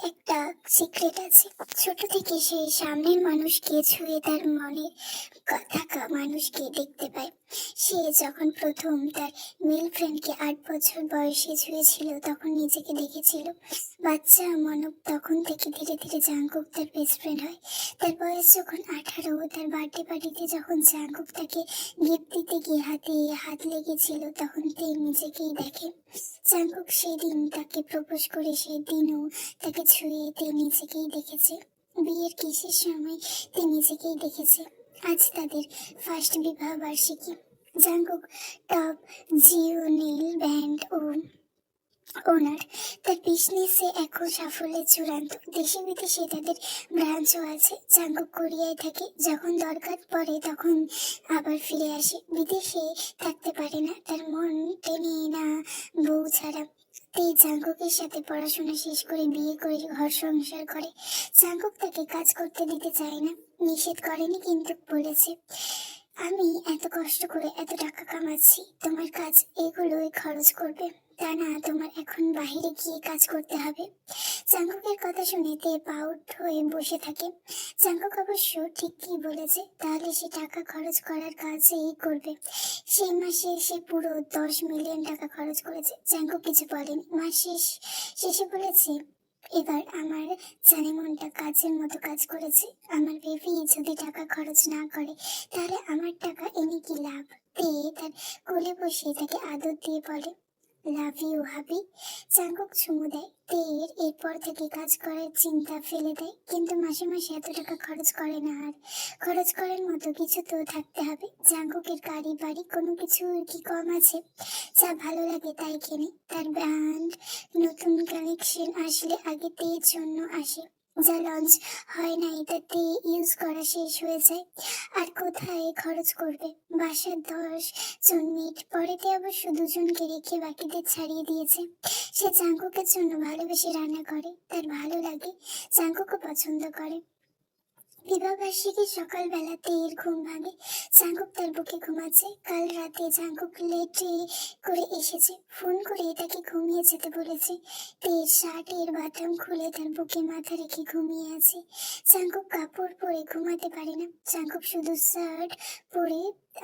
একটা সিক্রেট আছে। ছোট থেকে সে সামনের মানুষকে ছুঁয়ে তার মনে থাকা মানুষকে দেখতে পায়। সে যখন প্রথম তার মেল ফ্রেন্ডকে 8 বছর বয়সে ছুঁয়েছিল তখন নিজেকে দেখেছিল। বাচ্চা মনব তখন থেকে ধীরে ধীরে জাঙ্কুক তার বেস্ট ফ্রেন্ড হয়। তার বয়স যখন 18, তার বার্থডে পার্টিতে যখন জাঙ্কুক তাকে গিফট দিতে গিয়ে হাতে হাত লেগেছিল তখন তে নিজেকেই দেখে। জাঙ্কুক সেদিন তাকে প্রপোজ করে সেদিনও তাকে ছুঁয়ে তে নিজেকেই দেখেছে। বিয়ের কিসের সময় তে নিজেকেই দেখেছে। আজ তাদের ফার্স্ট বিবাহ বার্ষিকী। জাঙ্কুক টপ জিওনেল ব্যান্ড ও ওনার। তার বিজনেসে এখন সাফল্যের চূড়ান্ত। দেশে বিদেশে তাদের ব্রাঞ্চও আছে। জাঙ্কুক কোরিয়ায় থাকে, যখন দরকার পড়ে তখন আবার ফিরে আসে। বিদেশে থাকতে পারে না, তার মন টেনে না বউ ছাড়া। তে জাঙ্কুকের সাথে পড়াশোনা শেষ করে বিয়ে করে ঘর সংসার করে। জাঙ্কুক তাকে কাজ করতে দিতে চায় না, নিষেধ করেনি কিন্তু বলেছে, আমি এত কষ্ট করে এত টাকা কামাচ্ছি, তোমার কাজ এগুলোই খরচ করবে, তা না তোমার এখন বাইরে গিয়ে কাজ করতে হবে। জাঙ্কুকের কথা শুনে তে পাউট হয়ে বসে থাকে। জাঙ্কুক অবশ্য ঠিকই বলেছে, তাহলে সে টাকা খরচ করার কাজই করবে। সেই মাসে সে পুরো 10 মিলিয়ন টাকা খরচ করেছে। জাঙ্কুক কিছু বলেনি। মাস শেষে বলেছে, এবার আমার জানে মনটা কাজের মতো কাজ করেছে। আমার বেবি যদি টাকা খরচ না করে তাহলে আমার টাকা এনে কি লাভ। তে তার কোলে বসে তাকে আদর দিয়ে বলে, লাভ ইউ হাবি। জাঙ্কুক চুমু দেয়। তের এরপর থেকে কাজ করার চিন্তা ফেলে দেয়, কিন্তু মাসে মাসে এত টাকা খরচ করে না। আর খরচ করার মতো কিছু তো থাকতে হবে। জাঙ্কুকের গাড়ি বাড়ি কোনো কিছু কি কম আছে? যা ভালো লাগে তাই কেনে। তার ব্র্যান্ড নতুন কালেকশন আসলে আগে তের জন্য আসে, যা লঞ্চ হয় না এটাতে ইউজ করা শেষ হয়ে যায়। আর কোথায় খরচ করবে? বাসার 10 জন মেট, পরেতে অবশ্য 2জনকে রেখে বাকিদের ছাড়িয়ে দিয়েছে। সে জাঙ্কুকের জন্য ভালোবেসে রান্না করে, তার ভালো লাগে, জাঙ্কুকও পছন্দ করে। বিবাহ বার্ষিকীর সকালবেলা তের ঘুম ভাঙে। জাঙ্কুক তার বুকে ঘুমাচ্ছে। কাল রাতে জাঙ্কুক লেটে করে এসেছে, ফোন করে তাকে ঘুমিয়ে যেতে বলেছে। তের শার্টের বাটন খুলে তার বুকে মাথা রেখে ঘুমিয়ে আছে। জাঙ্কুক কাপড় পরে ঘুমাতে পারে না, জাঙ্কুক শুধু শার্ট পরে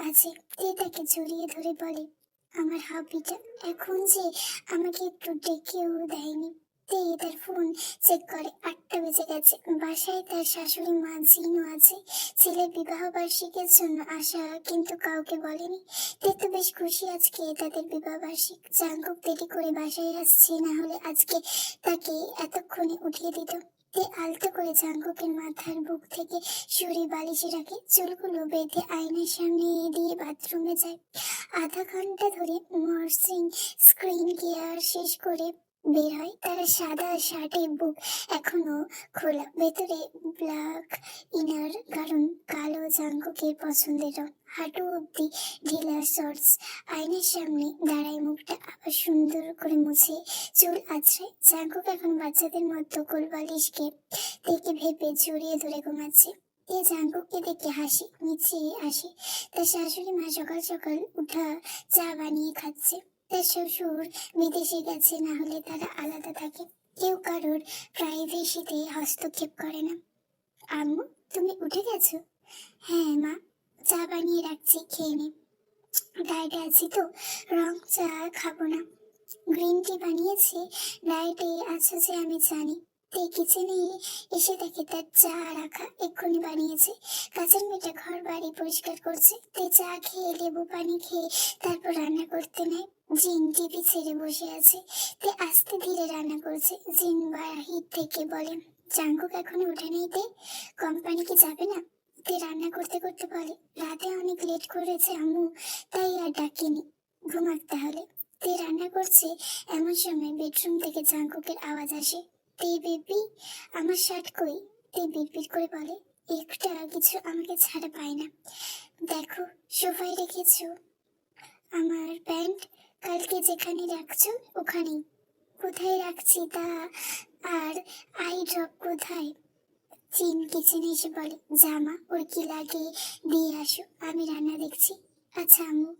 আছে। তে তাকে জড়িয়ে ধরে বলে, আমার হাবিটা এখন যে আমাকে একটু ডেকেও দেয়নি। তে তার ফোন চেক করে, 8টা বেজে গেছে। বাসায় তার শাশুড়ি মা জিনও আছে। ছেলের বিবাহ বার্ষিকীর জন্য আসা, কিন্তু কাউকে বলেনি। তে তো বেশ খুশি আজকে তাদের বিবাহ বার্ষিক। জাঙ্কুক দেরি করে বাসায় আসছে, না হলে আজকে তাকে এতক্ষণে উঠিয়ে দিত। তে আলতো করে জাঙ্কুকের মাথার বুক থেকে সরে বালিশে রাখে, চুলগুলো বেঁধে আয়নার সামনে দিয়ে বাথরুমে যায়। আধা ঘন্টা ধরে মর্নিং স্ক্রিন কেয়ার শেষ করে বের হয়। তারা সাদা শার্টে, বুক এখনো খোলা, ভেতরে ব্ল্যাক ইনার, কারণ কালো জাঙ্কুকের পছন্দের রং। হাঁটু অব্দি ঢিলা শর্টস। আয়নার সামনে দাঁড়ায়, মুখটা আবার সুন্দর করে মুছে চুল আছড়ায়। জাঙ্কুক এখন বাচ্চাদের মতো কোলবালিশকে দেখে ভেবে জড়িয়ে ধরে ঘুমাচ্ছে। এ জাঙ্কুককে দেখে হাসি, নিচে আসে। তার শাশুড়ি মা সকাল সকাল উঠা চা বানিয়ে খাচ্ছে। তার শ্বশুর বিদেশে গেছে, না হলে তারা আলাদা থাকে, কেউ কারোর প্রাইভেসিতে হস্তক্ষেপ করে না। আম্মু, তুমি উঠে গেছো? হ্যাঁ মা, চা বানিয়ে রাখছি, খেয়ে নে। ডায়েটে আছি তো, রং চা খাবো না। গ্রিন টি বানিয়েছি। ডায়েটে আছো যে আমি জানি। তে কিচেনে এসে দেখে তার চা রাখা, এক্ষুনি বানিয়েছে। কাজের মেয়েটা ঘর বাড়ি পরিষ্কার করছে। তে চা খেয়ে লেবু পানি খেয়ে তারপর রান্না করতে নেয়। জিন টিভি ছেড়ে বসে আছে। তে আস্তে ধীরে রান্না করছে। জিন বাহির থেকে বলে, জাঙ্কুক এখনো উঠে নেই তে, কোম্পানি কি যাবে না? তে রান্না করতে করতে বলে, রাতে অনেক লেট করেছে আম্মু, তাই আর ডাকিনি, ঘুমাক তাহলে। তে রান্না করছে, এমন সময় বেডরুম থেকে জাঙ্কুকের আওয়াজ আসে, তে বেবি, আমার শার্ট কই? তে বিড়বিড় করে বলে, একটা কিছু আমাকে ছাড়া পায় না, দেখো সোফায় রেখেছো। আমার প্যান্ট কালকে যেখানে রাখছো ওখানেই। কোথায় রাখছি তা, আর আই ড্রপ কোথায়? চিন কিচেনে এসে বলে, জামা ওর কি লাগে দিয়ে আসো, আমি রান্না দেখছি। আচ্ছা আম্মু।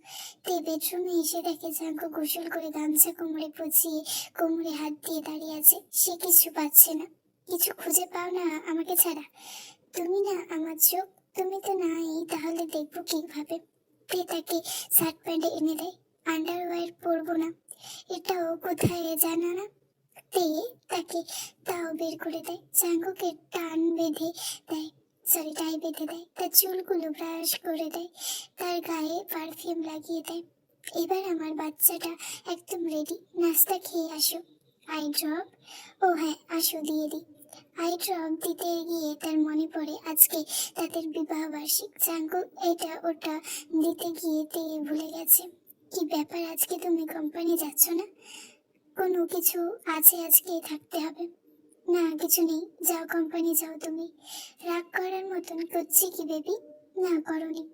তে বেডরুমে এসে দেখে জাঙ্কু গোসল করে গামছা কোমরে পচিয়ে কোমরে হাত দিয়ে দাঁড়িয়ে আছে। সে কিছু পাচ্ছে না। কিছু খুঁজে পাও না আমাকে ছাড়া? তুমি না আমার চোখ, তুমি তো নাই, তাহলে দেখবো কিভাবে? তে তাকে শার্ট প্যান্ট এনে দেয়। আন্ডারওয়্যার পরবো না, এটাও কোথায় জানা না? তে তাকে তাও বের করে দেয়। জাঙ্কুকে টান বেঁধে দেয়, টাই বেঁধে দেয়। তার চুলগুলো ব্রাশ করে দেয়, তার গায়ে পারফিউম লাগিয়ে দেয়। এবার আমার বাচ্চাটা একদম রেডি, নাস্তা খেয়ে আসো। আই ড্রপ, ও হ্যাঁ আসো দিয়ে দিই। আই ড্রপ দিতে গিয়ে তার মনে পড়ে আজকে তাদের বিবাহ বার্ষিক। জাঙ্কুক এটা ওটা দিতে গিয়ে তে ভুলে গেছে। কি ব্যাপার, আজকে তুমি কোম্পানি যাচ্ছ না? কোনো কিছু আছে আজকে, থাকতে হবে? না কিছু নেই, যাও কোম্পানি যাও তুমি। রাগ করার মতন করছি কি বেবি? না করনি।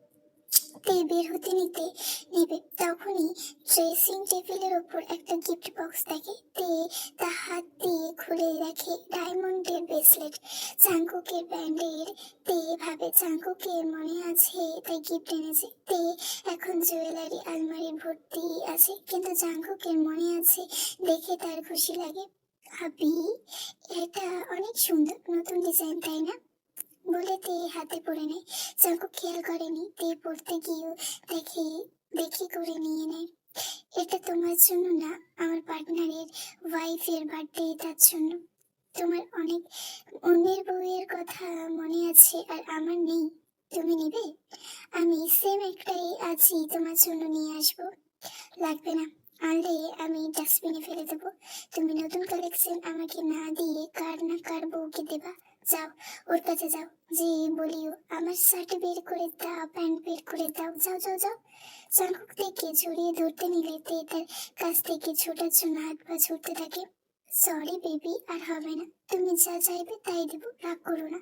তে বের হতে নেবে তখনই ড্রেসিং টেবিলের ওপর একটা গিফট বক্স দেখে। তে তা হাত দিয়ে খুলে দেখে ডায়মন্ডের ব্রেসলেট, চাঙ্কুকের ব্যান্ডের। তে ভাবে চাঙ্কুকের মনে আছে তাই গিফট এনেছে। তে এখন জুয়েলারি আলমারি ভর্তি আছে, কিন্তু চাঙ্কুকের মনে আছে দেখে তার খুশি লাগে। ভাবি, এটা অনেক সুন্দর, নতুন ডিজাইন তাই না? বলে তে হাতে পড়ে নেয়। চাঙ্কু খেয়াল করেনি, তে পড়তে গিয়েও দেখে দেখি করে নিয়ে নেয়। এটা তোমার জন্য না, আমার পার্টনারের ওয়াইফের বার্থডে, তার জন্য। তোমার অনেক অন্যের বউয়ের কথা মনে আছে আর আমার নেই, তুমি নিবে? আমি সেম একটাই আছি, তোমার জন্য নিয়ে আসবো। লাগবে না, আনলে আমি ডাস্টবিনে ফেলে দেবো। তুমি নতুন কালেকশন আমাকে না দিয়ে কার বউকে দেবা? যাও, ওর কাছে যাও, যে বলিও আমার শার্ট বের করে দাও, প্যান্ট বের করে দাও, যাও যাও যাও। চাঙ্কুক থেকে জড়িয়ে ধরতে নিলে তে তার কাছ থেকে ছোটার জন্য হাত পা ছুটতে থাকে। সরি বেবি, আর হবে না, তুমি যা চাইবে তাই দেবো, রাগ করো না।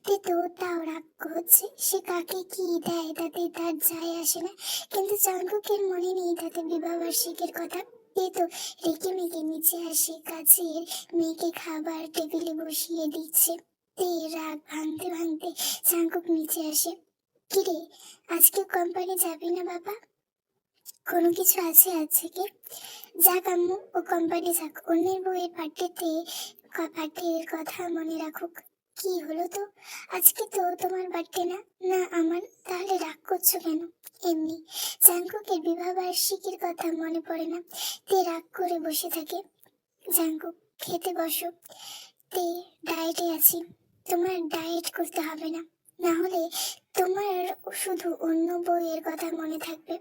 তে তো তাও রাগ হচ্ছে, সে কাকে কি দেয় তাতে তার যায় আসে না। কিন্তু চাঙ্কুকের মনে নেই তাদের বিবাহ বার্ষিকীর কথা। তে তো রেগে মেগে নিচে আসে, কাছের মেয়েকে খাবার টেবিলে বসিয়ে দিচ্ছে। তে রাগ ভাঙতে ভাঙতে চাঙ্কুক নিচে আসে। কিরে, আজকে কোম্পানি যাবি না বাবা? কোনো কিছু আছে আছে কি? যাক আম্মু, ও কোম্পানি যাক, অন্যের বউয়ের পার্টির কথা মনে রাখুক। কি হলো তো, আজকে তো তোমার বার্থডে না? না আমার। তাহলে রাগ করছো কেন? এমনি, জাঙ্কুকের বিবাহ বার্ষিকীর কথা মনে পড়ে না। তে রাগ করে বসে থাকে। জাঙ্কুক, খেতে বসো। তে ডায়েটে আছি। তোমার ডায়েট করতে হবে না, না হলে তোমার শুধু অন্য বইয়ের কথা মনে থাকবে।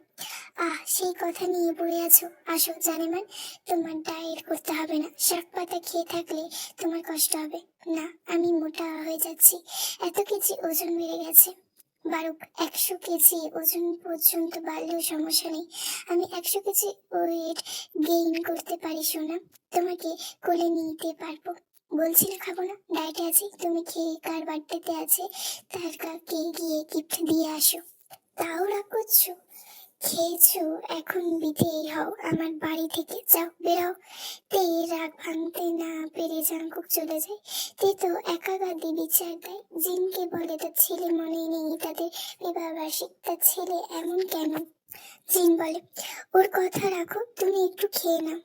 সেই কথা নিয়ে পড়ে আছো, আসো জানেমান। তোমার ডায়েট করতে হবে না, শাক পাতা খেয়ে থাকলে তোমার কষ্ট হবে না। আমি মোটা হয়ে যাচ্ছি, এত কেজি ওজন বেড়ে গেছে। বারুক, 100 কেজি ওজন পর্যন্ত বাড়লেও সমস্যা নেই। আমি 100 কেজি ওয়েট গেইন করতে পারি সোনা, তোমাকে কোলে নিতে পারবো। বলছি না খাবো না, ডায়েটে আছি। তুমি খেয়ে কার বার্থডেতে আছে তার কাকে গিয়ে গিফট দিয়ে আসো। তাও রাগ করছো? খেয়েছো, এখন বিদেয় হও আমার বাড়ি থেকে, যাও বেরাও। তে রাগ ভাঙতে না পেরে জাঙ্কুক চলে যায়। তে তো একা গাদি বিচার দেয়। জিনকে বলে তার ছেলে মনে নেই তাদের বিবাহ বার্ষিক, তার ছেলে এমন কেন? জিন বলে, ওর কথা রাখো, তুমি একটু খেয়ে নাও।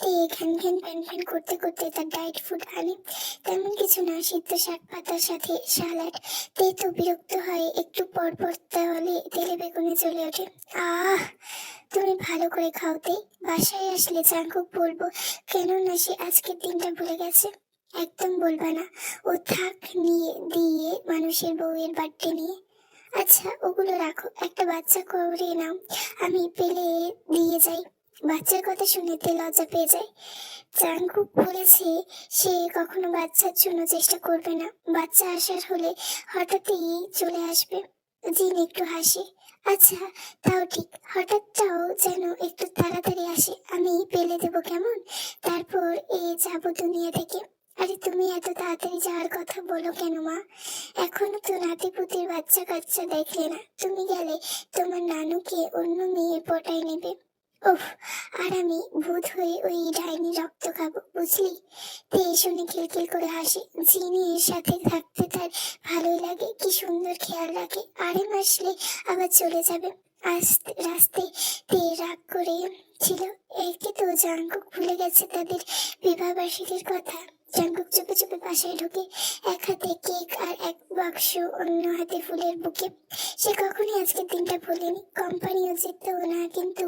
তে ঘ্যান ঘ্যান প্যান প্যান করতে করতে তার ডায়েট ফুড আনে। তেমন কিছু না, সিদ্ধ শাক পাতার সাথে সালাড। তে তো বিরক্ত হয়, একটু পর পর তাহলে তেলে বেগুনে চলে ওঠে। আহ, তুমি ভালো করে খাও তে, বাসায় আসলে জাঙ্কুক বলবো কেননা সে আজকের দিনটা ভুলে গেছে। একদম বলবা না, ও থাক নিয়ে দিয়ে মানুষের বউয়ের বার্থডে নিয়ে। আচ্ছা ওগুলো রাখো, একটা বাচ্চা করে নাও, আমি পেলে দিয়ে যাই। বাচ্চার কথা শুনে তে লজ্জা পেয়ে যায়। জাঙ্কুক বলেছে সে কখনো বাচ্চার জন্য চেষ্টা করবে না, বাচ্চা আসার হলে হঠাৎই চলে আসবে। জিন একটু হাসে। আচ্ছা তাও ঠিক, হঠাৎটাও যেন একটু তাড়াতাড়ি আসে, আমি পেলে দেবো কেমন, তারপর যাবো দুনিয়া থেকে। আরে তুমি এত তাড়াতাড়ি যাওয়ার কথা বলো কেন মা? এখনো তো নাতিপুতির বাচ্চা কাচ্চা দেখলে না, তুমি গেলে তোমার নানুকে অন্য মেয়ে পটায় নেবে। উফ, আর আমি ভূত হয়ে ওই ডাইনি রক্ত খাবো, বুঝলি? তে শুনে খিলখিল করে হাসে। জিনের সাথে থাকতে তার ভালোই লাগে, কি সুন্দর খেয়াল রাখে। আরে মাসলে আবার চলে যাবে। রাস্তায় তে রাগ করে ছিল। একে তো জাঙ্কুক ভুলে গেছে তাদের বিবাহ বার্ষিকীর কথা। জাঙ্কুক চুপে চুপে বাসায় ঢুকে এক হাতে কেক আর এক বাক্স, অন্য হাতে ফুলের বুকে। সে কখনই আজকের দিনটা ভুলেনি। কোম্পানিও যেত না, কিন্তু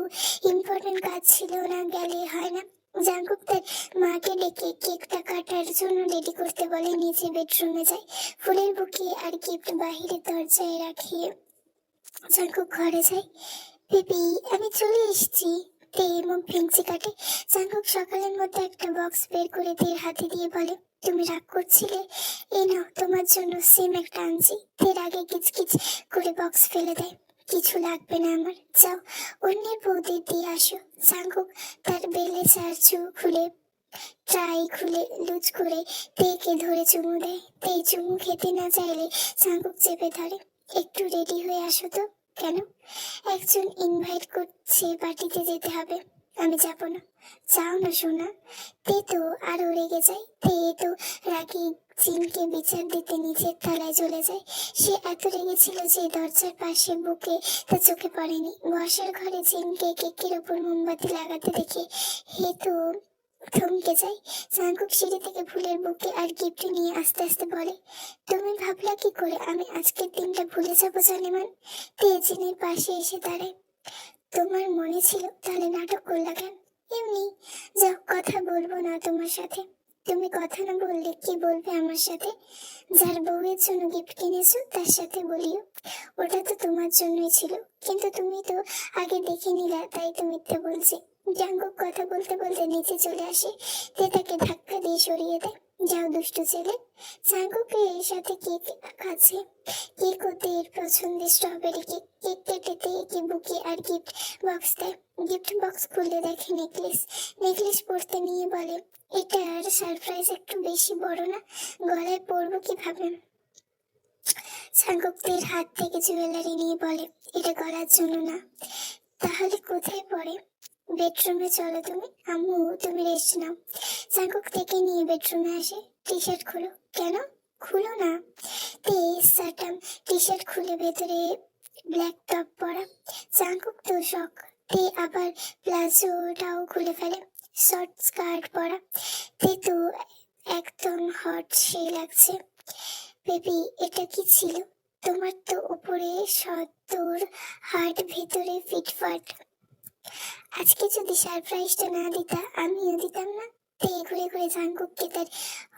ইম্পর্টেন্ট কাজ ছিল না, গেলে হয় না। জাঙ্কুক তার মাকে ডেকে কেকটা কাটার জন্য রেডি করতে বলে, নিচে বেডরুমে যায়। ফুলের বুকে আর গিফট বাহিরের দরজায় রাখিয়ে জাঙ্কুক ঘরে যায়। বেবি, আমি চলে এসেছি। তে মুখ ভেঙচি কাটে। জাঙ্কুক সকালের মধ্যে একটা বক্স বের করে তের হাতে দিয়ে বলে, তুমি রাগ করছিলে, এই নাও তোমার জন্য সেম একটা আনছি। তের আগে কিচকিচ করে বক্স ফেলে দেয়। কিছু লাগবে না আমার, যাও অন্যের বৌদের দিয়ে আসো। জাঙ্কুক তার বেলে চার্চু খুলে ট্রাই খুলে লুজ করে তেকে ধরে চুমু দেয়। তে চুমু খেতে না চাইলে জাঙ্কুক চেপে ধরে। একটু রেডি হয়ে আসো তো। কেন? একজন ইনভাইট করছে, পার্টিতে যেতে হবে। আমি যাব না। যাও না সোনা। তে তো আরো রেগে যায়। তে তো রাগে জিনকে বিচার দিতে নিচের তলায় চলে যায়। সে এত রেগেছিল যে দরজার পাশে বুকে তা চোখে পড়েনি। বসার ঘরে জিনকে কেকের উপর মোমবাতি লাগাতে দেখে হে তো থমকে যায়। জাঙ্কুক সিঁড়ি থেকে ফুলের বুকে আর গিফট নিয়ে আস্তে আস্তে বলে, তুমি ভাবলা কি করে আমি আজকের দিনটা ভুলে যাবো জানেমান? তেজিনের পাশে এসে দাঁড়ায়। তোমার মনে ছিল, তাহলে নাটক করলা কেন? এমনি। যাও, কথা বলবো না তোমার সাথে। তুমি কথা না বললে কি বলবে আমার সাথে? যার বউয়ের জন্য গিফট কিনেছো তার সাথে বলিও। ওটা তো তোমার জন্যই ছিল, কিন্তু তুমি তো আগে দেখে নিলা, তাই তো মিথ্যে বলছি। জাঙ্কুক কথা বলতে বলতে নিচে চলে আসে। তে তাকে ধাক্কা দিয়ে সরিয়ে দেয়। যাও দুষ্টু ছেলে। জাঙ্কুকের সাথে কেক আছে। কেক ওতে এর পছন্দের স্ট্রবেরি কেক। কেক কেটে তেকে বুকে আর গিফট বক্স দেয়। গিফট বক্স খুলে দেখে নেকলেস। নেকলেস পরতে নিয়ে বলে, এটার সারপ্রাইজ একটু বেশি বড় না? গলায় পরবো কিভাবে? জাঙ্কুকের হাত থেকে জুয়েলারি নিয়ে বলে, এটা গলার জন্য না। তাহলে কোথায় পড়ে? বেডরুমে চলো তুমি। আম্মু, তুমি রেস্ট নাও। জাঙ্কুক থেকে নিয়ে বেডরুমে আসে। টি শার্ট খুলো। কেন? খুলো না। তে সাটাম টি শার্ট খুলে ভেতরে ব্ল্যাক টপ পরা। জাঙ্কুক তো শখ। তে আবার প্লাজোটাও খুলে ফেলে। শর্ট স্কার্ট পরা। তে তো একদম হট সে লাগছে। বেবি, এটা কি ছিল? তোমার তো উপরে সত্তর, হার্ট ভেতরে ফিটফাট। আজকে যদি সারপ্রাইজটা না দিতা, আমিও দিতাম না। তে ঘুরে ঘুরে জাঙ্কুককে তার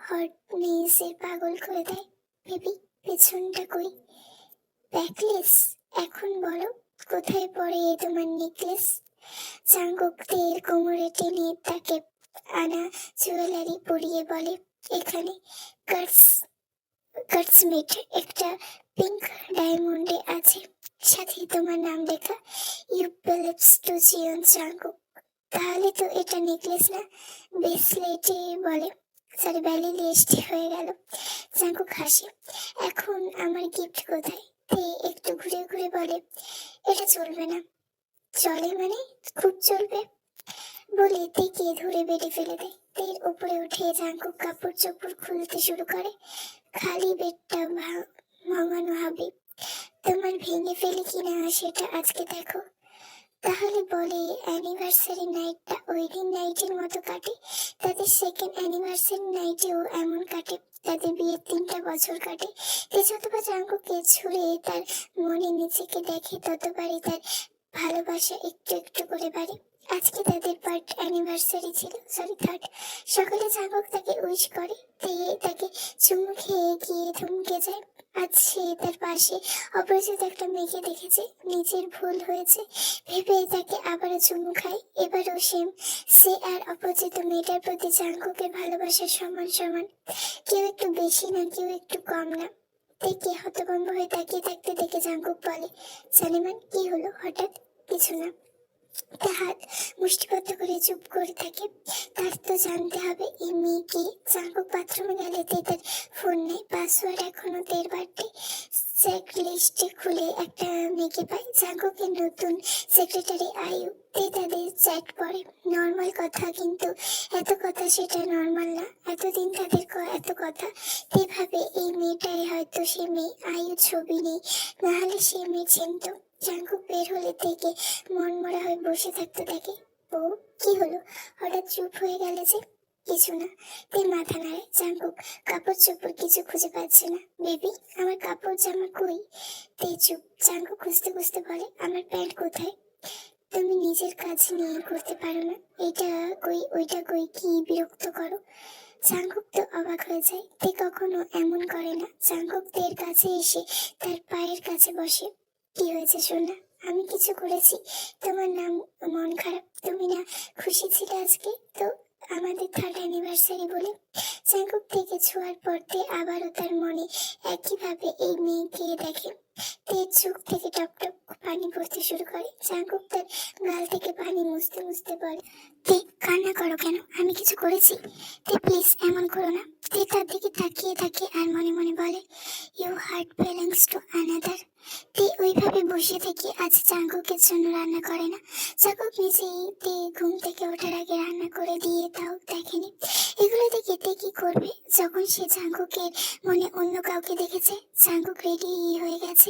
হটনেসে পাগল করে দেয়। বেবি, পেছনটা কই? ব্যাকলেস? এখন বলো, কোথায় পড়ে তোমার নেকলেস? জাঙ্কুক তের কোমরে টেনে তাকে আনা জুয়েলারি পরিয়ে বলে, এখানে কার্স কার্সমেট একটা পিঙ্ক ডায়মন্ডে আছে, সাথে তোমার নাম লেখা। You believes to Jeon Jungkook. তাহলে তো এটা নেকলেস না, ব্রেসলেটে বলে। সরি, ব্যালি লিস্টি হয়ে গেল। জাঙ্কুক হাসে। এখন আমার গিফট কোথায়? তে একটু ঘুরে ঘুরে বলে, এটা চলবে না। চলে মানে? খুব চলবে বলে তেকে ধরে বেডে ফেলে দেয়। তের উপরে উঠে জাঙ্কুক কাপড় চোপড় খুলতে শুরু করে। খালি বেডটা ভাঙানো হবে। তোমার ভেঙে ফেলে কিনা সেটা আজকে দেখো। তাহলে বলে অ্যানিভার্সারি নাইটটা ওয়েডিং নাইটের মতো কাটে? তাদের সেকেন্ড অ্যানিভার্সারি নাইটেও এমন কাটে। তাদের বিয়ের 3টা বছর কাটে। তে যতবার জাঙ্কুককে ছুঁড়ে তার মনে নিজেকে দেখে, ততবারই তার ভালোবাসা একটু একটু করে বাড়ে। আজকে তাদের ফার্স্ট অ্যানিভার্সারি ছিল, সরি থার্ড। সকালে জাঙ্কুক তাকে উইশ করে। তে তাকে চুমু খেয়ে গিয়ে থমকে যায়। আজ সে তার পাশে অপরিচিত একটা মেয়েকে দেখেছে। নিজের ভুল হয়েছে ভেবে তাকে আবারও চুমু খায়। এবারও সেম। সে আর অপরিচিত মেয়েটার প্রতি জাঙ্কুকের ভালোবাসার সমান সমান। কেউ একটু বেশি না, কেউ একটু কম না। দেখে হতভম্ব হয়ে তাকিয়ে থাকতে দেখে জাঙ্কুক বলে, সালিমান কি হলো হঠাৎ? কিছু না। তার হাত মুষ্টিবদ্ধ করে চুপ করে থাকে। তার তো জানতে হবে এই মেয়ে কি। জাঙ্কুক বাথরুমে গেলে তে তার ফোন নেই। পাসওয়ার্ড এখনো তের বার্থডে। চেক লিস্টে খুলে একটা মেয়েকে পায়, জাঙ্কুকের নতুন সেক্রেটারি আয়ু। তে তাদের চ্যাট পড়ে। নর্মাল কথা, কিন্তু এত কথা সেটা নর্মাল না। এতদিন তাদের এত কথা। তে ভাবে এই মেয়েটাই হয়তো সে মেয়ে। আয়ু ছবি নেই, নাহলে সে মেয়ে চিনত। জাঙ্কুক বের হলে থেকে মনমরা হয়ে বসে থাকতে থাকে। ও কি হলো, হঠাৎ চুপ হয়ে গেলে যে? কিছু না। তে মাথা নাড়ে। জাঙ্কুক কাপড় চোপড় কিছু খুঁজে পাচ্ছে না। বেবি, আমার কাপড় জামা কই? তে চুপ। জাঙ্কুক খুঁজতে খুঁজতে বলে, আমার প্যান্ট কোথায়? তুমি নিজের কাজ নিয়ে করতে পারো না? এটা কই ওইটা কই, কি বিরক্ত করো। জাঙ্কুক তো অবাক হয়ে যায়। তে কখনো এমন করে না। জাঙ্কুক তের কাছে এসে তার পায়ের কাছে বসে। কি হয়েছে সোনা? আমি কিছু করেছি? তোমার নাম মন খারাপ? তুমি না খুশি ছিলে আজকে? তো আমাদের 3rd অ্যানিভার্সারি বলে। জাঙ্কুক থেকে ছোঁয়ার পর তে আবারও তার মনে একইভাবে এই মেয়েকে দেখে। তের চোখ থেকে টপ টপ পানি পড়তে শুরু করে। জাঙ্কুক তার গাল থেকে পানি মুছতে মুছতে বলে, তে কান্না করো কেন? আমি কিছু করেছি? তে প্লিজ এমন করো না। তে তার দিকে তাকিয়ে থাকে আর মনে মনে বলে, you heart belongs to another. তে ওইভাবে বসে থেকে আজ জাঙ্কুকের জন্য রান্না করে না। জাঙ্কুক নিজেই তে ঘুম থেকে ওঠার আগে রান্না করে দিয়ে তাও দেখেনি। এগুলো দেখে তে কি করবে যখন সে জাঙ্কুকের মনে অন্য কাউকে দেখেছে? জাঙ্কুক রেডি হয়ে গেছে।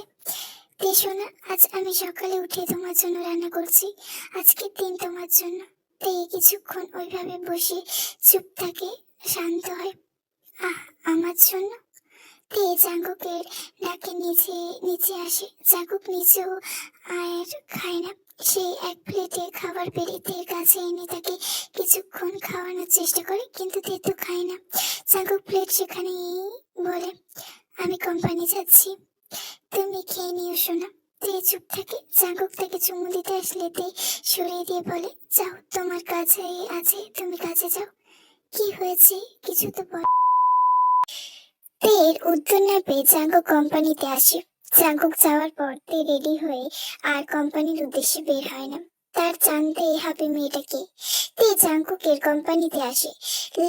তে শোনা, আজ আমি সকালে উঠে তোমার জন্য রান্না করছি। আজকের দিন তোমার জন্য। তে কিছুক্ষণ ওইভাবে বসে চুপ থাকে, শান্ত হয়। আহ, আমার জন্য? তে জাঙ্কুকের ডাকে নিচে নিচে আসে। জাঙ্কুক নিচেও আর খায় না। সে এক প্লেটে খাবার বেড়ে তের কাছে এনে তাকে কিছুক্ষণ খাওয়ানোর চেষ্টা করে, কিন্তু তে তো খায় না। জাঙ্কুক প্লেট সেখানেই বলে, আমি কোম্পানি যাচ্ছি, তুমি খেয়ে নিও শোনা। তে চুপ থাকে। জাঙ্কুক তাকে চুমু দিতে আসলে তে সরিয়ে দিয়ে বলে, যাও, তোমার কাছে আছে, তুমি কাছে যাও। কি হয়েছে, কিছু তো বল। তের উত্তর না পেয়ে জাঙ্কুক কোম্পানিতে আসে। জাঙ্কুক যাওয়ার পর তে রেডি হয়ে আর কোম্পানির উদ্দেশ্যে বের হয় না। তার জানতে হবে মেয়েটাকে। তে জাঙ্কুকের কোম্পানিতে আসে।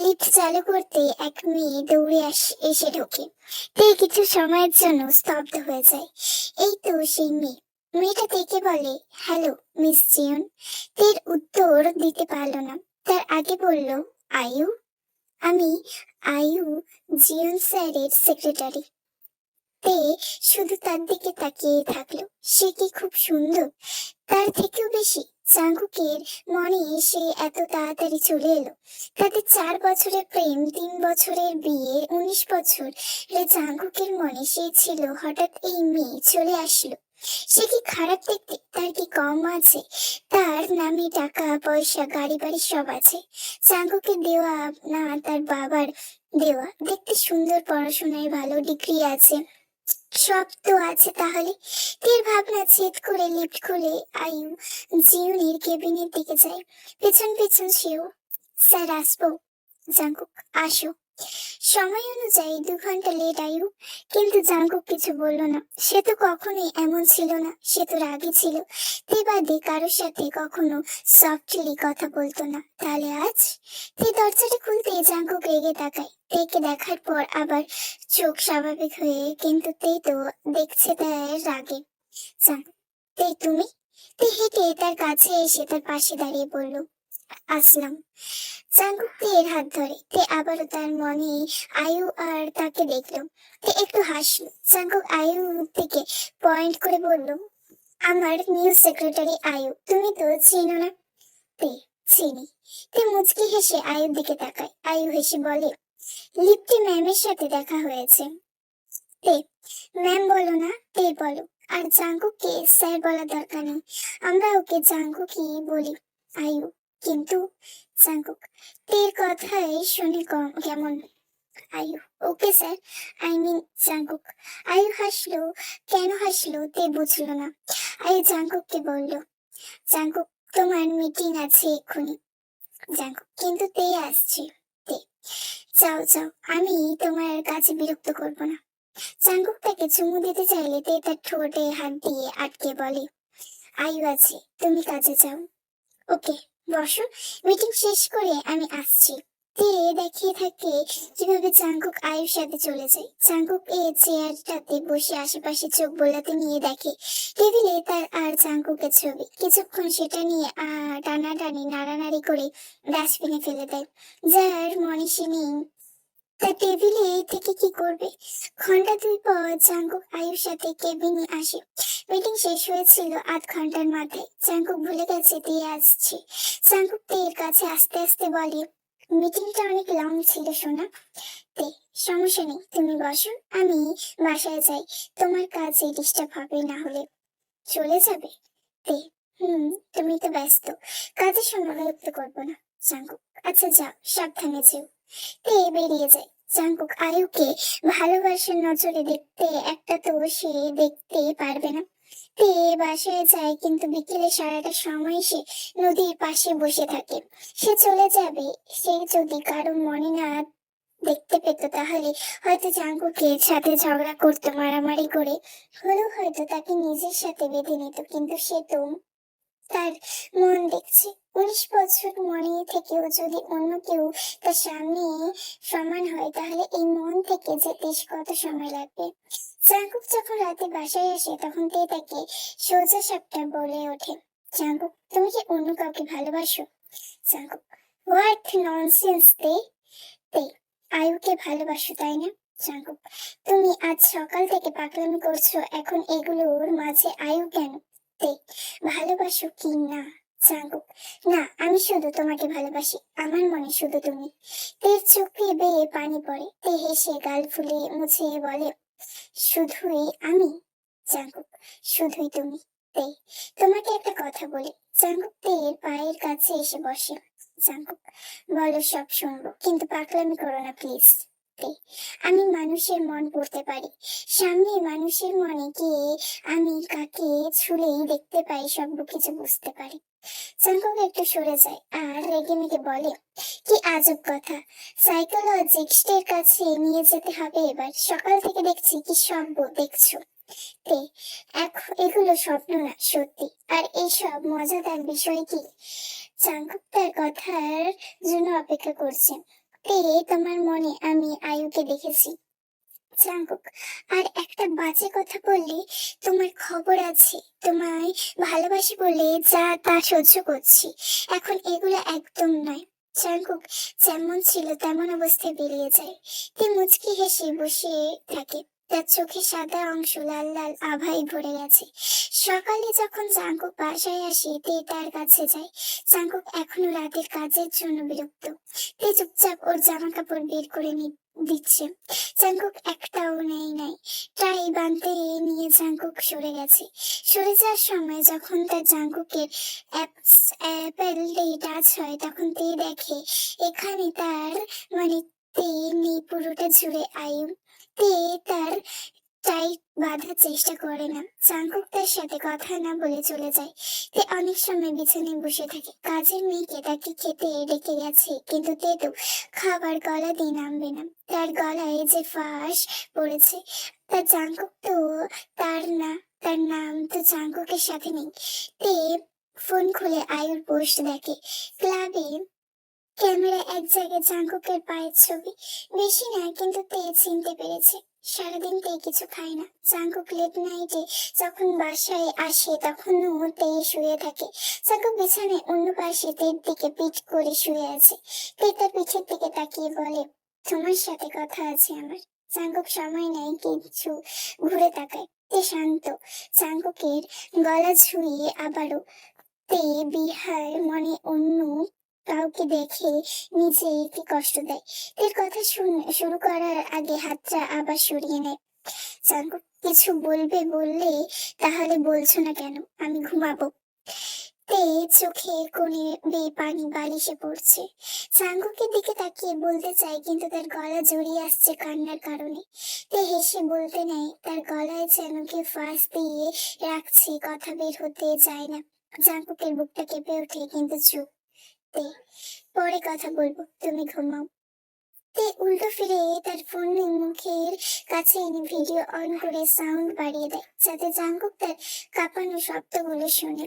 লিফট চালু করতে এক মেয়ে দৌড়ে এসে ঢোকে। তে কিছু সময়ের জন্য স্তব্ধ হয়ে যায়। এই তো সেই মেয়ে। মেয়েটা তেকে বলে, হ্যালো মিস জিয়ন। তের উত্তর দিতে পারলো না। তার আগে বলল, আয়ু। আমি আয়ু, জিয়ন স্যারের সেক্রেটারি। তে শুধু তার দিকে তাকিয়ে থাকলো। সে কি খুব সুন্দর? তার থেকেও বেশি? জাঙ্কুকের মনে সে এত তাড়াতাড়ি চলে এলো। তাদের 4 বছরের প্রেম, 3 বছরের বিয়ে, 19 বছর জাঙ্কুকের মনে সে ছিল, হঠাৎ এই মেয়ে চলে আসলো। সে কি খারাপ দেখতে? তার কি কম আছে? তার নামে টাকা পয়সা গাড়ি বাড়ি সব আছে। জাঙ্কুকের দেওয়া না তার বাবার দেওয়া। দেখতে সুন্দর, পড়াশোনায় ভালো, ডিগ্রি আছে, সব তো আছে। তাহলে তের ভাবনা ছেদ করে লিফট খুলে আয়ু জিউনির কেবিনের দিকে যায়। পেছন পেছন সেও। স্যার আসবো? জাঙ্কুক, আসো। সময় অনুযায়ী 2 ঘন্টা লেট আয়ু। কিন্তু জাঙ্কুক কিছু বলল না। সে তো কখনোই এমন ছিল না। সে তো রাগী ছিল। তে বাদে কারোর সাথে কখনো সফটলি কথা বলতো না। তাহলে আজ? তে দরজাটা খুলতে জাঙ্কুক রেগে তাকায়। তেকে দেখার পর আবার চোখ স্বাভাবিক হয়ে, কিন্তু তে তো দেখছে তার রাগে। জাঙ্কুক, তে তুমি? তে হেঁটে তার কাছে এসে তার পাশে দাঁড়িয়ে বলল, আসলাম। জাঙ্কুক তের হাত ধরে। তে আবারও তার মনে আয়ু আর তাকে দেখলো। তে একটু হাসলো। জাঙ্কুক আয়ুর দিকে পয়েন্ট করে বলল, আমার নিউ সেক্রেটারি আয়ু, তুমি তো চিনো না? তে চিনি। তে মুচকি হেসে আয়ুর দিকে তাকায়। আয়ু হেসে বলে, লিফটে ম্যামের সাথে দেখা হয়েছে। তে ম্যাম বলো না, তে বলো। আর জাঙ্কুককে স্যার বলার দরকার নেই, আমরা ওকে জাঙ্কুকই বলি। আয়ু, কিন্তু জাঙ্কুক তের কথাই শুনে কেমন। Ayu, okay sir, I mean Jungkook. Ayu হাসলো। কেন হাসলো তে বুঝলো না। আয়ু জাঙ্কুককে বলল, জাঙ্কুক, তোমার মিটিং আছে এক্ষুনি। জাঙ্কুক, কিন্তু তে আসছে। তে যাও যাও, আমি তোমার কাছে বিরক্ত করব না। জাঙ্কুক তাকে চুমু দিতে চাইলে তে তার ঠোঁটে হাত দিয়ে আটকে বলে, আয়ু আছে, তুমি কাজে যাও। ওকে, বসো, মিটিং শেষ করে আমি আসছি। তে দেখিয়ে থাকে কিভাবে জাঙ্কুক আয়ুর সাথে চলে যায়। জাঙ্কুক চেয়ারটাতে বসে আশেপাশে চোখ বোলাতে নিয়ে দেখে টেবিলে তার আর জাঙ্কুকের ছবি। কিছুক্ষণ সেটা নিয়ে টানাটানি নাড়ানাড়ি করে ডাস্টবিনে ফেলে দেয়। যার মনে সে নেই, তা টেবিলে থেকে কি করবে। ঘন্টা 2 পর জাঙ্কুক আয়ুর সাথে কেবিনে আসে। মিটিং শেষ হয়েছিল 8 ঘন্টার মাথায়। জাঙ্কুক ভুলে গেছে তে আসছে। জাঙ্কুক তের কাছে আস্তে আস্তে বলে, মিটিংটা অনেক লং ছিল সোনা। তে, সমস্যা নেই, তুমি বসো, আমি বাসায় যাই, তোমার কাজে ডিস্টার্ব হবে না হলে। চলে যাবে? তে, তুমি তো ব্যস্ত, কাজের সময় বিরক্ত করবো না। জাঙ্কুক, আচ্ছা যাও, সাবধানে যেও। তে বেরিয়ে যায়। জাঙ্কুক আয়ুকে ভালোবাসার নজরে দেখতে একটা তো সে দেখতে পারবে না। তে বাসায় যায়, কিন্তু বিকেলে সারাটা সময় সে নদীর পাশে বসে থাকে। সে চলে যাবে, সে যদি কারো মনে না দেখতে পেত তাহলে হয়তো জাঙ্কুকের সাথে ঝগড়া করতো, মারামারি করে হলেও হয়তো তাকে নিজের সাথে বেঁধে নিত। কিন্তু সে তো তার মন দেখছে। 19 বছর মনে থেকেও যদি অন্য কেউ তার সামনে সমান হয় তাহলে এই মন থেকে যেতে কত সময় লাগবে। জাঙ্কুক যখন রাতে বাসায় আসে তখন তে তাকে সোজা সাপটা বলে ওঠে, জাঙ্কুক, তুমি কি অন্য কাউকে ভালোবাসো? জাঙ্কুক, হোয়াট ননসেন্স তে। তে, আয়ুকে ভালোবাসো তাই না? জাঙ্কুক, তুমি আজ সকাল থেকে পাগলামি করছো, এখন এগুলোর মাঝে আয়ু কেন? তে, ভালোবাসো কি না? জাঙ্কুক, না, আমি শুধু তোমাকে ভালোবাসি, আমার মনে শুধু তুমি। তের চোখে বেয়ে পানি পড়ে। তে হেসে গাল ফুলে মুছে বলে, শুধুই আমি? জাঙ্কুক, শুধুই তুমি। তে, তোমাকে একটা কথা বলি। জাঙ্কুক তের পায়ের কাছে এসে বসে। জাঙ্কুক, বলো, সব শুনবো, কিন্তু পাগলামি করো না প্লিজ। তে, আমি মানুষের মন পড়তে পারি, সামনে মানুষের মনে গিয়ে আমি কাকে ছুলেই দেখতে পাই, সব কিছু বুঝতে পারি। জাঙ্কুক একটু সরে যায় আর রেগে মেগে বলে, কি আজব কথা, সাইকোলজিস্টের কাছে নিয়ে যেতে হবে এবার, সকাল থেকে দেখছি কি সব দেখছো। তে, এগুলো স্বপ্ন না, সত্যি। আর এইসব মজাদার বিষয় কি? জাঙ্কুক তার কথার জন্য অপেক্ষা করছে। তে, তোমার মনে আমি আয়ুকে দেখেছি। জাঙ্কুক, আর একটা বাজে কথা বললে তোমার খবর আছে, তোমায় ভালোবাসি বলে যা তা সহ্য করছি, এখন এগুলো একদম নয়। জাঙ্কুক যেমন ছিল তেমন অবস্থায় বেরিয়ে যায়। তে মুচকি হেসে বসে থাকে, তার চোখে সাদা অংশ লাল লাল আভায় ভরে গেছে। সকালে যখন জাঙ্কুক বাসায় আসে তে তার কাছে যায়। জাঙ্কুক এখনো রাতের কাজের জন্য বিরক্ত। তে চুপচাপ ওর জামা কাপড় বের করে দিচ্ছে। জাঙ্কুক একটাও নাই ট্রাই বানতে নিয়ে জাঙ্কুক সরে গেছে। সরে যাওয়ার সময় যখন তার জাঙ্কুকের অ্যাপেল টাচ হয় তখন তে দেখে এখানে তার মানে তে নেই, পুরোটা জুড়ে আয়ু। তে তার টাইট বাঁধার চেষ্টা করে না। জাঙ্কুক তার সাথে কথা না বলে চলে যায়। তে অনেক সময় বিছানায় বসে থাকে। কাজের মেয়েকে তাকে খেতে ডেকে গেছে, কিন্তু তে তো খাবার গলা দিয়ে নামবে না। তার গলায় যে ফাঁস পড়েছে, তার জাঙ্কুক তো তার না, তার নাম তো জাঙ্কুকের সাথে নেই। তে ফোন খুলে আয়ুর পোস্ট দেখে। ক্লাবে ক্যামেরা এক জায়গায় জাঙ্কুকের পায়ের ছবি। বেশি না, কিন্তু তে চিনতে পেরেছে। সারাদিন তে কিছু খায় না। জাঙ্কুক লেট নাইটে যখন বাসায় আসে তখনও তে শুয়ে থাকে। জাঙ্কুক বিছানায় অন্য পাশে তের দিকে পিঠ করে শুয়ে আছে। তে তার পিঠের দিকে তাকিয়ে বলে, তোমার সাথে কথা আছে আমার। জাঙ্কুক সময় নেয় কিছু, ঘুরে তাকায়। তে শান্ত। জাঙ্কুকের গলা ছুঁয়ে আবারও তে বিহার মনে অন্য কাউকে দেখে নিজেকে কষ্ট দেয়। এর কথা শুরু করার আগে হাতটা আবার সরিয়ে নেয়। জাঙ্কুক, কিছু বলবে বললে, তাহলে বলছো না কেন? আমি ঘুমাবো। তে চোখে কোণে বেয়ে পানি বালিশে পড়ছে। জাঙ্কুকের দিকে তাকিয়ে বলতে চায়, কিন্তু তার গলা জড়িয়ে আসছে কান্নার কারণে। তে হেসে বলতে নেয়, তার গলায় যেন কেউ ফাঁস দিয়ে রাখছে, কথা বের হতে চায় না। জাঙ্কুকের বুকটা কেঁপে ওঠে, কিন্তু চুপ। তে, পরে কথা বলবো, তুমি ঘুমাও। তে উল্টো ফিরে তার ফোন মুখের কাছে এনে ভিডিও অন করে সাউন্ড বাড়িয়ে দেয়, যাতে জাঙ্কুক তার কাঁপানো শব্দগুলো শুনে।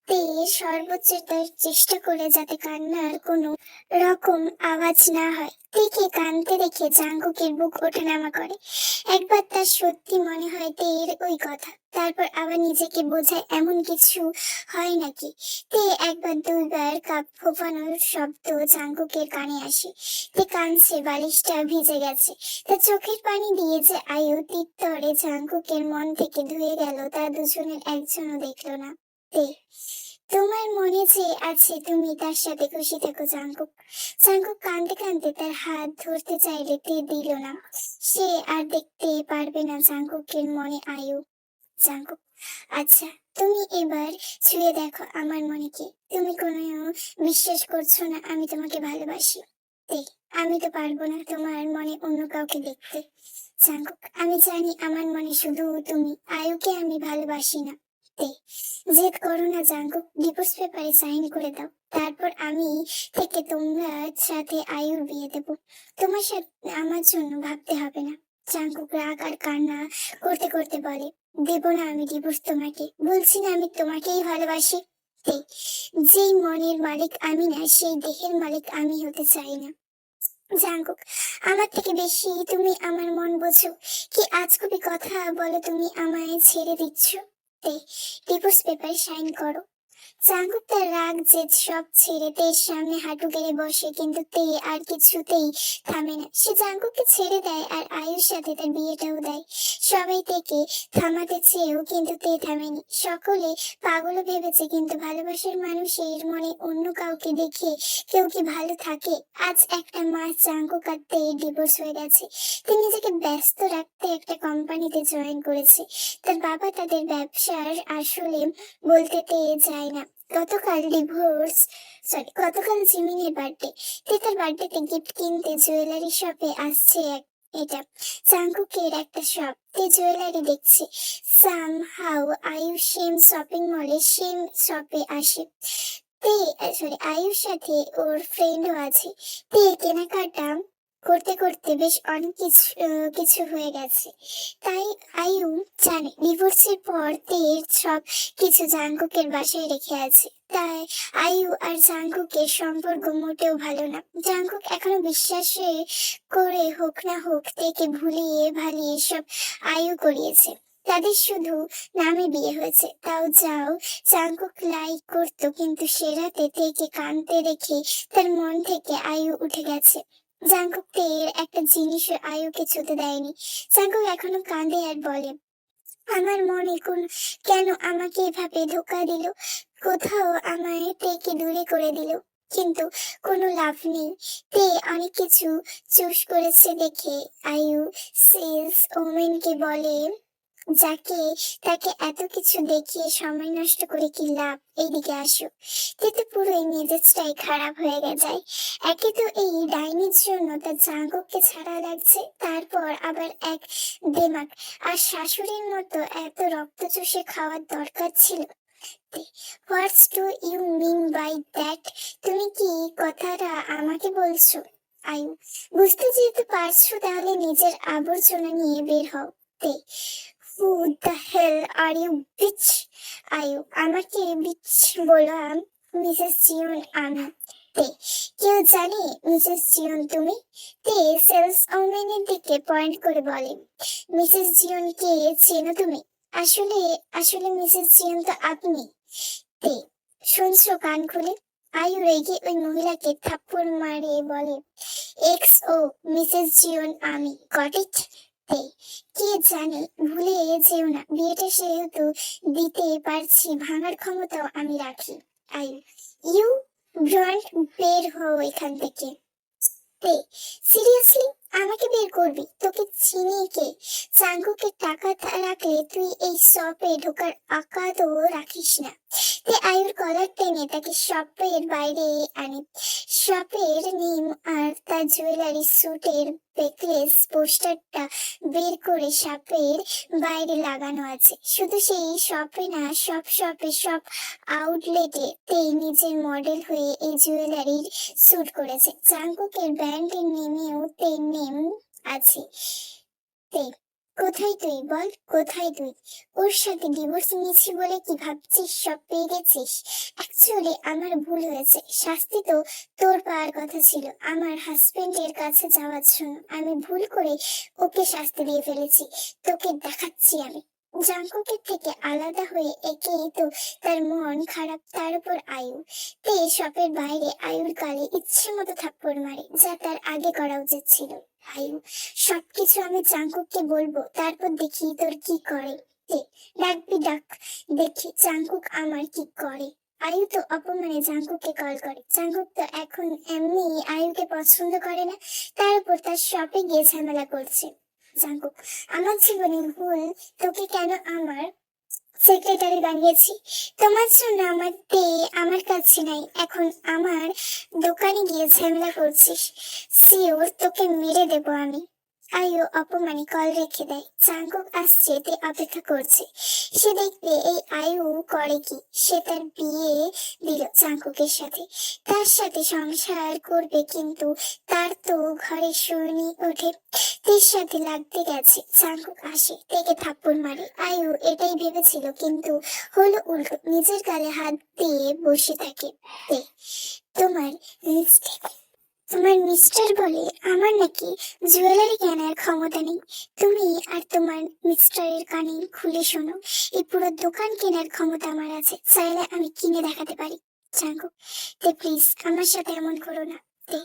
তে সর্বোচ্চ তার চেষ্টা করে যাতে কান্নার কোনো রকম আওয়াজ না হয়। তেকে কানতে দেখে জাঙ্কুকের বুক ওঠানামা করে। একবার তার সত্যি মনে হয় তের ওই কথা, তারপর আবার নিজেকে বোঝায় এমন কিছু হয় নাকি। তে একবার দুইবার কাপ ফোফানোর শব্দ জাঙ্কুকের কানে আসে। তে কাঁদছে, বালিশটা ভিজে গেছে। তার চোখের পানি দিয়ে যে আয়ু তিত্তরে জাঙ্কুকের মন থেকে ধুয়ে গেল তা দুজনের একজনও দেখলো না। তে তোমার মনে যে আছে তুমি তার সাথে খুশি থেকো জাঙ্কুক। জাঙ্কুক কাঁদতে কাঁদতে তার হাত ধরতে চাইলে তে দিল না। সে আর দেখতে পারবে না জাঙ্কুকের মনে আয়ু। জাঙ্কুক, আচ্ছা তুমি এবার ছুঁয়ে দেখো আমার মনে কি। তুমি কোনো বিশ্বাস করছো না আমি তোমাকে ভালোবাসি। তে আমি তো পারবো না তোমার মনে অন্য কাউকে দেখতে। জাঙ্কুক, আমি জানি আমার মনে শুধু তুমি, আয়ুকে আমি ভালোবাসি না। তে জেদ করো না জাঙ্কুক, ডিভোর্স পেপারে সাইন করে দাও, তারপর আমি থেকে তোমার সাথে আয়ুর বিয়ে দেব। তোমার সাথে আমার জন্য ভাবতে হবে না। জাঙ্কুক রাগ আর কান্না করতে করতে বলে, দেব না আমি ডিভোর্স তোমাকে, বলছি না আমি তোমাকেই ভালোবাসি। তে যেই মনের মালিক আমি না সেই দেহের মালিক আমি হতে চাই না। জাঙ্কুক, আমার থেকে বেশি তুমি আমার মন বোঝো। কি আজগুবি কথা বলো, তুমি আমায় ছেড়ে দিচ্ছ। তে ডিভোর্স পেপার সাইন করো। জাঙ্কুক তার রাগ জেদ সব ছেড়ে তের সামনে হাঁটু গেড়ে বসে, কিন্তু তে আর কিছুতেই থামে না। সে জাঙ্কুককে ছেড়ে দেয় আর আয়ুর সাথে তার বিয়েটাও দেয়। সবাই তেকে থামাতে চেয়েও কিন্তু তে থামেনি। সকলে পাগল ভেবেছে, কিন্তু ভালোবাসার মানুষের মনে অন্য কাউকে দেখে কেউ কি ভালো থাকে? আজ একটা মাস জাঙ্কুক আর তে ডিভোর্স হয়ে গেছে। তে নিজেকে ব্যস্ত রাখতে একটা কোম্পানিতে জয়েন করেছে। তার বাবা তাদের ব্যবসার আসলে বলতে তে যায় না। গতকাল জিমিনের বার্থডে। তে তার বার্থডেতে গিফট কিনতে জুয়েলারি শপে আসছে এটা জাঙ্কুকের একটা শপ। তে জুয়েলারি দেখছে। সাম হাউ আয়ু সেম শপিং মলে সেম শপে আসে। তে আয়ুর সাথে ওর ফ্রেন্ডও আছে। তে কেনাকাটা করতে করতে বেশ অনেক কিছু হয়ে গেছে। তাই আয়ু জানে ডিভোর্সের পর তের সব কিছু জাঙ্কুকের বাসায় রেখে আছে। তাই আয়ু আর জাঙ্কুকের সম্পর্ক মোটেও ভালো না। জাঙ্কুক এখনো বিশ্বাসে করে হোক না হোক তেকে ভুলিয়ে ভালিয়ে সব আয়ু করিয়েছে। তাদের শুধু নামে বিয়ে হয়েছে, তাও যাও জাঙ্কুক লাইক করতো, কিন্তু সে রাতে তেকে কাঁদতে দেখে তার মন থেকে আয়ু উঠে গেছে। জাঙ্কুক তের একটা জিনিসও আয়ুকে ছুতে দেয়নি। জাঙ্কুক এখনো কাঁদে আর বলে, আমার মনে কেন আমাকে এভাবে ধোকা দিল, কোথাও আমায় তেকে দূরে করে দিল, কিন্তু কোনো লাভ নেই। তে অনেক কিছু চুজ করেছে দেখে আয়ু সেলস ওমেনকে বলে, যাকে তাকে এত কিছু দেখিয়ে সময় নষ্ট করে কি লাভ, এইদিকে আসো। কিন্তু পুরোই মেজাজটাই খারাপ হয়ে যায়। একে তো এই ডাইনির জন্য তার জাঙ্কুককে ছাড়া লাগছে, তারপর আবার এক দেমাক। আর শাশুড়ির মতো এত রক্ত চুষে খাওয়ার দরকার ছিল? What's do you mean by that? তুমি কি কথাটা আমাকে বলছো? আয়ু, বুঝতে যেহেতু পারছো তাহলে নিজের আবর্জনা নিয়ে বের হও। তে who the hell are you bitch? Ayu, আমাকে বিচ বললাম মিসেস জিওন আমি। তে কেউ জানে মিসেস জিওন তুমি? তে সেলস ওমেনের দিকে পয়েন্ট করে বলে, মিসেস জিওন কে চেনো তুমি? আসলে আসলে মিসেস জিওন তো আপনি। তে শুনছো কান খুলে? আয়ু রেগে ওই মহিলাকে থাপ্পড় মারে বলে, এক্স ও মিসেস জিওন আমি, গট ইট? তে কে জানে, ভুলে যেও না, বিয়েটা সেহেতু দিতে পারছি, ভাঙার ক্ষমতাও আমি রাখি। আয়ু, ইউ ব্রন্ট, বের হও এখান থেকে। তে সিরিয়াসলি আমাকে বের করবি? তোকে চিনি কে? জাঙ্কুকের টাকা রাখলে তুই এই শপে ঢোকার আকাতও রাখিস না। তে আয়ুর কলার টেনে তাকে শপের বাইরে আনে। শপের নেম আর তার জুয়েলারি স্যুটের নেকলেস পোস্টারটা বের করে শপের বাইরে লাগানো আছে। শুধু সেই শপে না, সব শপে, সব আউটলেটে তে নিজের মডেল হয়ে এই জুয়েলারির স্যুট করেছে। জাঙ্কুকের ব্র্যান্ডের নেমেও তে নেম আছে। তে কোথায় তুই বল, কোথায় তুই? ওর সাথে ডিভোর্স নিয়েছি বলে কি ভাবছিস সব পেয়ে গেছিস? অ্যাকচুয়ালি আমার ভুল হয়েছে, শাস্তি তো তোর পাওয়ার কথা ছিল আমার হাজবেন্ডের কাছে যাওয়ার জন্য। আমি ভুল করে ওকে শাস্তি দিয়ে ফেলেছি, তোকে দেখাচ্ছি আমি। জাঙ্কুকের থেকে আলাদা হয়ে একেই তো তার মন খারাপ, তার উপর আয়ু। তে শপের বাইরে আয়ুর গালে ইচ্ছে মতো থাপ্পড় মারে, যা তার আগে করা উচিত ছিল। আয়ু, সবকিছু আমি জাঙ্কুককে বলবো, তারপর দেখি তোর কি করে। তে, ডাকবি ডাক, দেখি জাঙ্কুক আমার কি করে। আয়ু তো অপমানে জাঙ্কুককে কল করে। জাঙ্কুক তো এখন এমনি আয়ুকে পছন্দ করে না, তার উপর তার শপে গিয়ে ঝামেলা করছে। জাঙ্কুক, আমার জীবনে ভুল, তোকে কেন আমার সেক্রেটারি বানিয়েছি? তোমার জন্য আমার পে আমার কাছে নাই, এখন আমার দোকানে গিয়ে ঝামেলা করছিস। সিওর তোকে মেরে দেবো আমি। আয়ু অপমানে কল রেখে দেয়। জাঙ্কুক আসছে, তে অপেক্ষা করছে। সে দেখবে এই আয়ু করে কি। সে তার বিয়ে দিল জাঙ্কুকের সাথে, তার সাথে সংসার করবে, কিন্তু তার তো ঘরে শনি ওঠে। তের সাথে লাগতে গেছে। জাঙ্কুক আসে, তেকে থাপ্পড় মারে। আয়ু এটাই ভেবেছিল, কিন্তু হলো উল্টো, নিজের গালে হাত দিয়ে বসে থাকে। তে, তোমার লিপস্টিক, তোমার মিস্টার বলে আমার নাকি জুয়েলারি কেনার ক্ষমতা নেই। তুমি আর তোমার মিস্টারের কানে খুলে শোনো, এই পুরো দোকান কেনার ক্ষমতা আমার আছে, চাইলে আমি কিনে দেখাতে পারি। জাঙ্কুক, তে প্লিজ আমার সাথে এমন করো না। তে,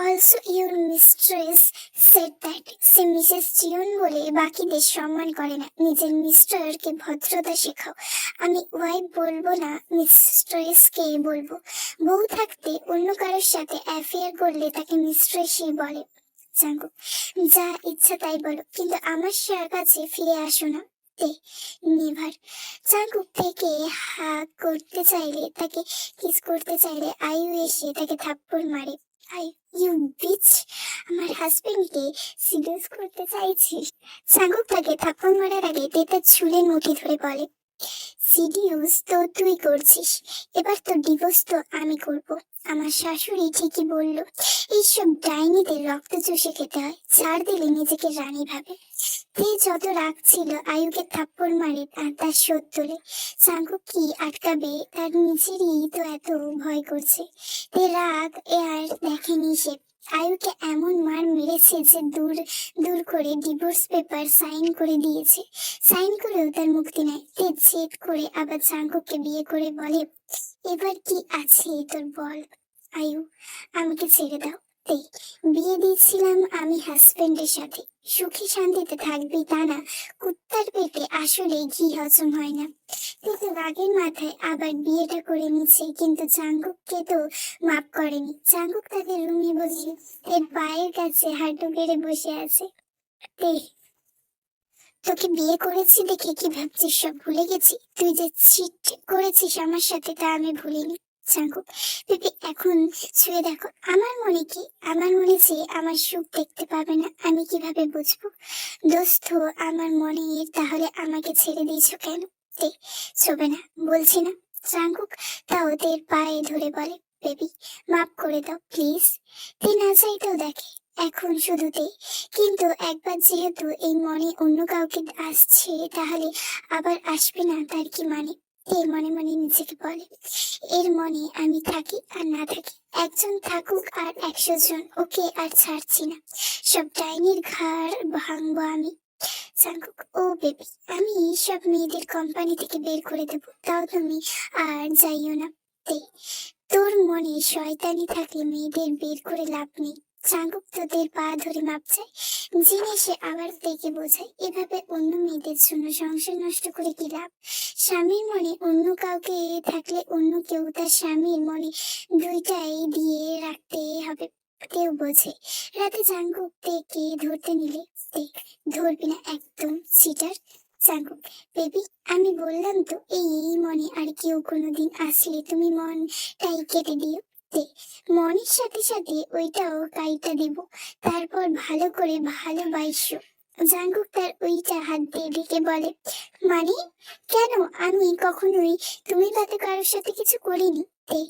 also your mistress said that say Mrs Jeon বলে বাকিদের সম্মান করে না, নিজের মিস্টারকে ভদ্রতা শেখাও। আমি ওয়াইফ বলবো না, মিস্ট্রেসকে বলবো। বউ থাকতে অন্য কারোর সাথে অ্যাফেয়ার করলে তাকে মিস্ট্রেসই বলে। জাঙ্কুক, যা ইচ্ছা তাই বলো, কিন্তু আমার কাছে ফিরে আসো না। তে, নেভার। জাঙ্কুক থেকে হাগ করতে চাইলে, তাকে কিস করতে চাইলে আয়ু এসে তাকে থাপ্পড় মারে। আই, ইউ বিচ, আমার হাজবেন্ডকে সিডিউস করতে চাইছিস? জাঙ্কুক তাকে থাপ্পড় মারার আগে তে তার চুলের মুঠি ধরে বলে, সিডিউস তো তুই করছিস, এবার তো ডিভোর্স তো আমি করব। আমার শাশুড়ি ঠিকই বলল, এইসব ডাইনিদের রক্ত চুষে খেতে হয়, ছাড় দিলে নিজেকে রানী ভাবে। তে যত রাগ ছিল আয়ুকে থাপ্পড় মারে আর তার শোধ তোলে। জাঙ্কুক কি আটকাবে, তার নিজেরই তো এত ভয় করছে। তে রাগ এ আর দেখেনি সে। আয়ুকে এমন মার মেরেছে যে দূর দূর করে ডিভোর্স পেপার সাইন করে দিয়েছে। সাইন করেও তার মুক্তি নাই। তে জেদ করে আবার জাঙ্কুককে বিয়ে করে বলে, এবার কি আছে তোর বল। আয়ু, আমাকে ছেড়ে দাও। তে, বিয়ে দিয়েছিলাম আমি হাজবেন্ডের সাথে, সুখী শান্তিতে থাকবি তা না, কুত্তার পেটে আসলে ঘি হজম হয় না। কিন্তু রাগের মাথায় আবার বিয়েটা করে নিচ্ছে, কিন্তু জাঙ্কুককে তো মাফ করেনি। জাঙ্কুক তাকে রুমে বসে এর পায়ের কাছে হাঁটু গেড়ে বসে আছে। তে, তোকে বিয়ে করেছি দেখে কি ভাবছিস সব ভুলে গেছি? তুই যে চিট করেছিস আমার সাথে তা আমি ভুলিনি। জাঙ্কুক, বেবি এখন ছুঁয়ে দেখো আমার মনে কি। আমার মনে যে আমার সুখ দেখতে পাবে না, আমি কিভাবে বুঝবো? দোস্ত আমার মনে, তাহলে আমাকে ছেড়ে দিয়েছো কেন? তে, ছবে না বলছি না। জাঙ্কুক তাও তের পায়ে ধরে বলে, বেবি মাফ করে দাও প্লিজ। তে না চাইতেও দেখে এখন শুধুতে, কিন্তু একবার যেহেতু এই মনে অন্য কাউকে আসছে, তাহলে আবার আসবে না তার কি মানে? এই মনে মনে নিজেকে বলে, এর মনে আমি থাকি আর না থাকি, একজন থাকুক আর 100 জন, ওকে আর ছাড়ছি না। সব ডাইনির ঘাড় ভাঙবো আমি। জাঙ্কুক, ও বেবি, আমি সব মেয়েদের কোম্পানি থেকে বের করে দেবো, তাও তুমি আর যাইও না। তে, তোর মনে শয়তানি থাকলে মেয়েদের বের করে লাভ নেই। জাঙ্কুক তোদের পা ধরে মাপ চায়, জেনে সে আবার দেখে বোঝায়, এভাবে অন্য মেয়েদের জন্য সংসার নষ্ট করে কি লাভ? স্বামীর মনে অন্য কাউকে থাকলে অন্য কেউ তার স্বামীর মনে দুইটাই দিয়ে রাখতে হবে। কেউ বোঝে। রাতে জাঙ্কুক তেকে ধরতে নিলে, তে, ধরবি না একদম, সিটার। জাঙ্কুক, বেবি আমি বললাম তো, এই মনে আর কেউ কোনোদিন আসলে তুমি মনটাই কেটে দিও। তে, মনের সাথে সাথে ওইটাও কাইটা দিব, তারপর ভালো করে ভালোবাসো। জাঙ্কুক তার ওইটা হাত দিয়ে ঢেকে বলে, মানে কেন? আমি কখনোই তুমি তাতে কারোর সাথে কিছু করিনি। তে,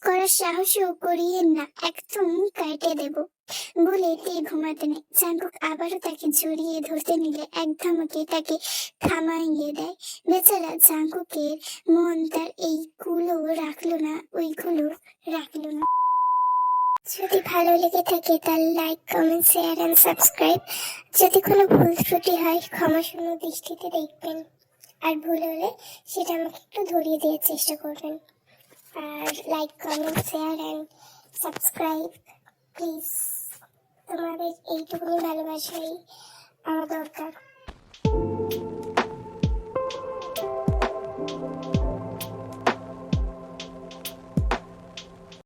করার সাহসও করিয়েন না, একদম কাইটে দেব বলে তে ঘুমাতে নেয়। জাঙ্কুক আবারও তাকে জড়িয়ে ধরতে নিলে এক ধমকে তাকে থামাইয়ে দেয়। বেচারা জাঙ্কুকের মন তার এইগুলো রাখলো না, ওইগুলো রাখলো না। যদি ভালো লেগে থাকে তাহলে like, comment, share and subscribe. যদি কোনো ভুল ত্রুটি হয় ক্ষমাসুন্দর দৃষ্টিতে দেখবেন। আর ভুল হলে সেটা আমাকে একটু ধরিয়ে দেওয়ার চেষ্টা করবেন। আর like, comment, share and subscribe please. তোমাদের এইটুকুনি ভালোবাসাই আমার দরকার।